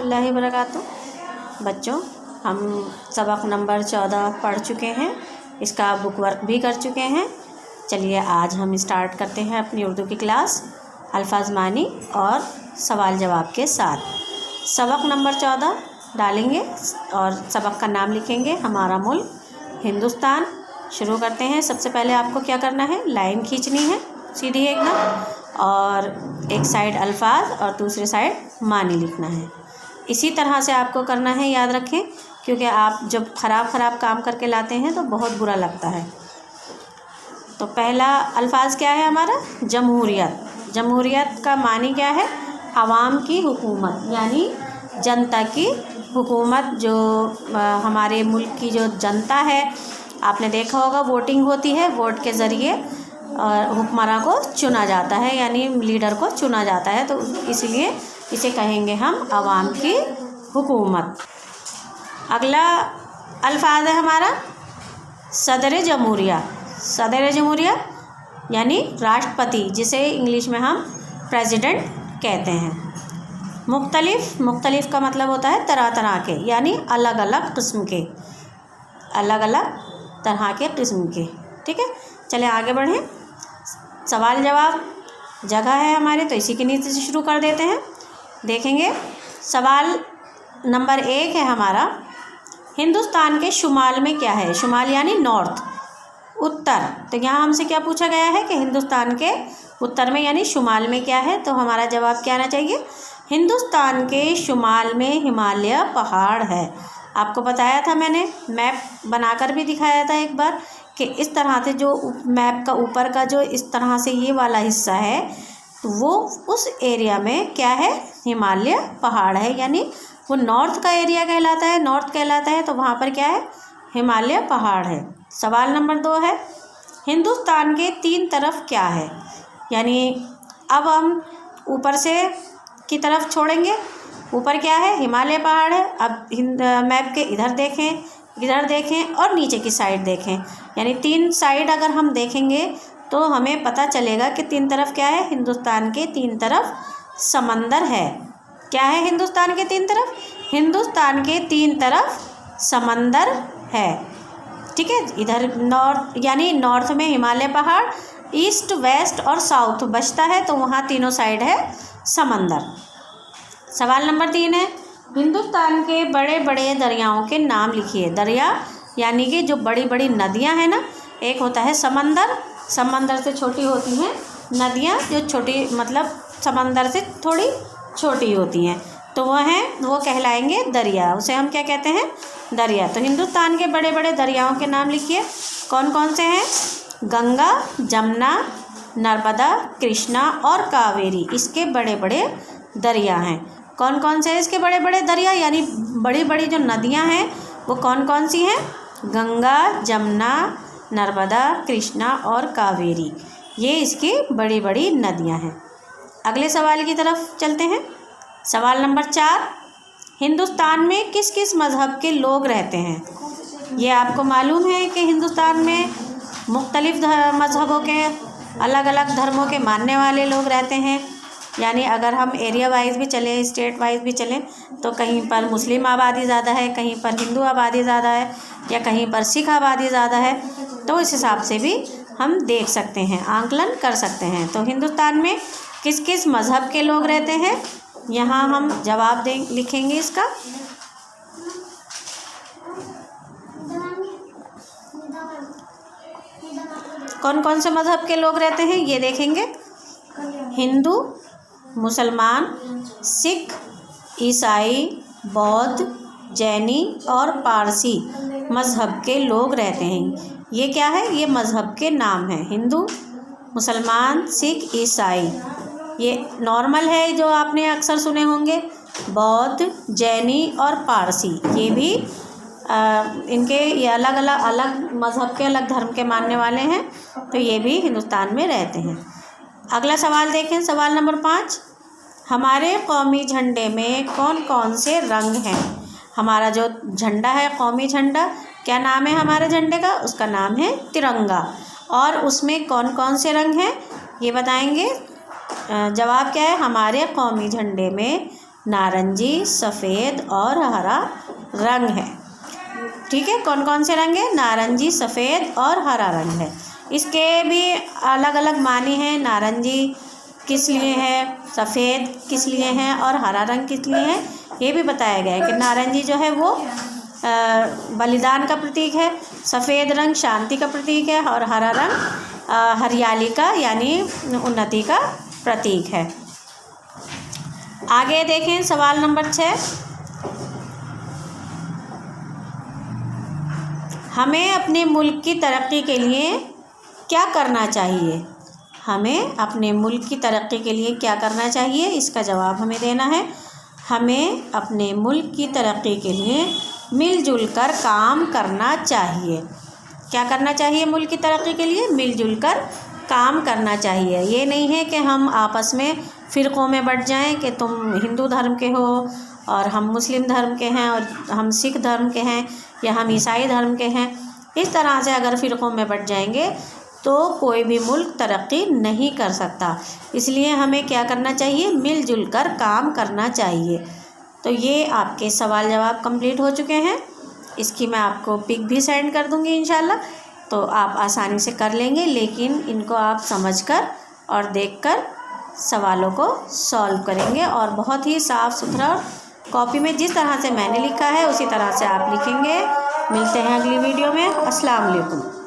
रहमतुल्लाहि व बरकातुहू। बच्चों, हम सबक नंबर 14 पढ़ चुके हैं, इसका बुक वर्क भी कर चुके हैं। चलिए आज हम स्टार्ट करते हैं अपनी उर्दू की क्लास अल्फाज मानी और सवाल जवाब के साथ। सबक नंबर 14 डालेंगे और सबक का नाम लिखेंगे हमारा मुल्क हिंदुस्तान। शुरू करते हैं। सबसे पहले आपको क्या करना है, लाइन खींचनी है सीधी एकदम, और एक साइड अल्फाज और दूसरे साइड मानी लिखना है। इसी तरह से आपको करना है, याद रखें, क्योंकि आप जब ख़राब काम करके लाते हैं तो बहुत बुरा लगता है। तो पहला अल्फाज क्या है हमारा, जमहूरियत। जमहूरियत का मानी क्या है, आवाम की हुकूमत, यानी जनता की हुकूमत। जो हमारे मुल्क की जो जनता है, आपने देखा होगा वोटिंग होती है, वोट के ज़रिए हुक्मरान को चुना जाता है, यानी लीडर को चुना जाता है, तो इसलिए इसे कहेंगे हम आवाम की हुकूमत। अगला अल्फाज है हमारा सदर जमहूरिया। सदर जमहूरिया यानी राष्ट्रपति, जिसे इंग्लिश में हम प्रेसिडेंट कहते हैं। मुख्तलिफ का मतलब होता है तरह तरह के, यानी अलग अलग किस्म के, अलग अलग तरह के किस्म के। ठीक है, चले आगे बढ़ें। सवाल जवाब जगह है हमारे, तो इसी के नीचे से शुरू कर देते हैं। देखेंगे सवाल नंबर 1 है हमारा, हिंदुस्तान के शुमाल में क्या है। शुमाल यानी नॉर्थ, उत्तर। तो यहाँ हमसे क्या पूछा गया है कि हिंदुस्तान के उत्तर में यानी शुमाल में क्या है, तो हमारा जवाब क्या आना चाहिए, हिंदुस्तान के शुमाल में हिमालय पहाड़ है। आपको बताया था मैंने, मैप बनाकर भी दिखाया था एक बार, कि इस तरह से जो मैप का ऊपर का जो इस तरह से ये वाला हिस्सा है, तो वो उस एरिया में क्या है, हिमालय पहाड़ है, यानी वो नॉर्थ का एरिया कहलाता है, नॉर्थ कहलाता है, तो वहाँ पर क्या है, हिमालय पहाड़ है। सवाल नंबर 2 है, हिंदुस्तान के 3 तरफ क्या है। यानी अब हम ऊपर से की तरफ छोड़ेंगे, ऊपर क्या है, हिमालय पहाड़ है। अब मैप के इधर देखें और नीचे की साइड देखें, यानी 3 साइड अगर हम देखेंगे तो हमें पता चलेगा कि 3 तरफ क्या है, हिंदुस्तान के 3 तरफ समंदर है। क्या है हिंदुस्तान के 3 तरफ, हिंदुस्तान के 3 तरफ समंदर है। ठीक है, इधर नॉर्थ यानी नॉर्थ में हिमालय पहाड़, ईस्ट वेस्ट और साउथ बचता है, तो वहाँ तीनों साइड है समंदर। सवाल नंबर 3 है, हिंदुस्तान के बड़े बड़े दरियाओं के नाम लिखिए। दरिया यानी कि जो बड़ी बड़ी नदियां हैं ना, एक होता है समंदर, समंदर से छोटी होती हैं नदियां, जो छोटी मतलब समंदर से थोड़ी छोटी होती हैं, तो वो कहलाएंगे दरिया, उसे हम क्या कहते हैं, दरिया। तो हिंदुस्तान के बड़े बड़े दरियाओं के नाम लिखिए। कौन कौन से हैं, गंगा, जमुना, नर्मदा, कृष्णा और कावेरी, इसके बड़े बड़े दरिया हैं। कौन कौन से हैं इसके बड़े बड़े दरिया, यानी बड़ी बड़ी जो नदियां हैं वो कौन कौन सी हैं, गंगा, जमुना, नर्मदा, कृष्णा और कावेरी, ये इसकी बड़ी बड़ी नदियां हैं। अगले सवाल की तरफ चलते हैं। सवाल नंबर 4, हिंदुस्तान में किस किस मज़हब के लोग रहते हैं। ये आपको मालूम है कि हिंदुस्तान में मुख्तलिफ़ मज़हबों के, अलग अलग धर्मों के मानने वाले लोग रहते हैं। यानी अगर हम एरिया वाइज भी चलें, स्टेट वाइज भी चलें, तो कहीं पर मुस्लिम आबादी ज़्यादा है, कहीं पर हिंदू आबादी ज़्यादा है, या कहीं पर सिख आबादी ज़्यादा है, तो इस हिसाब से भी हम देख सकते हैं, आंकलन कर सकते हैं। तो हिंदुस्तान में किस किस मज़हब के लोग रहते हैं, यहाँ हम जवाब लिखेंगे इसका। कौन कौन से मज़हब के लोग रहते हैं ये देखेंगे, हिंदू, मुसलमान, सिख, ईसाई, बौद्ध, जैनी और पारसी मज़हब के लोग रहते हैं। ये क्या है, ये मज़हब के नाम हैं, हिंदू, मुसलमान, सिख, ईसाई। ये नॉर्मल है जो आपने अक्सर सुने होंगे, बौद्ध, जैनी और पारसी, ये भी इनके ये अलग मज़हब के, अलग धर्म के मानने वाले हैं, तो ये भी हिंदुस्तान में रहते हैं। अगला सवाल देखें, सवाल नंबर 5, हमारे कौमी झंडे में कौन कौन से रंग हैं। हमारा जो झंडा है, कौमी झंडा, क्या नाम है हमारे झंडे का, उसका नाम है तिरंगा। और उसमें कौन कौन से रंग हैं ये बताएंगे। जवाब क्या है, हमारे कौमी झंडे में नारंगी, सफ़ेद और हरा रंग है। ठीक है, कौन कौन से रंग है? नारंगी, सफ़ेद और हरा रंग है। इसके भी अलग अलग मानी हैं। नारंगी किस लिए है, सफ़ेद किस लिए हैं और हरा रंग किस लिए है, ये भी बताया गया है कि नारंगी जो है वो बलिदान का प्रतीक है, सफ़ेद रंग शांति का प्रतीक है और हरा रंग हरियाली का यानी उन्नति का प्रतीक है। आगे देखें सवाल नंबर 6। हमें अपने मुल्क की तरक्की के लिए क्या करना चाहिए? हमें अपने मुल्क की तरक्की के लिए क्या करना चाहिए, इसका जवाब हमें देना है। हमें अपने मुल्क की तरक्की के लिए मिलजुल कर काम करना चाहिए। क्या करना चाहिए मुल्क की तरक्की के लिए? मिलजुल कर काम करना चाहिए। ये नहीं है कि हम आपस में फ़िरक़ों में बँट जाएं कि तुम हिंदू धर्म के हो और हम मुस्लिम धर्म के हैं और हम सिख धर्म के हैं या हम ईसाई धर्म के हैं। इस तरह से अगर फ़िरक़ों में बँट जाएंगे तो कोई भी मुल्क तरक्की नहीं कर सकता। इसलिए हमें क्या करना चाहिए? मिलजुल कर काम करना चाहिए। तो ये आपके सवाल जवाब कंप्लीट हो चुके हैं। इसकी मैं आपको पिक भी सेंड कर दूँगी इंशाल्लाह, तो आप आसानी से कर लेंगे। लेकिन इनको आप समझकर और देखकर सवालों को सॉल्व करेंगे और बहुत ही साफ़ सुथरा कॉपी में जिस तरह से मैंने लिखा है उसी तरह से आप लिखेंगे। मिलते हैं अगली वीडियो में। अस्सलाम वालेकुम।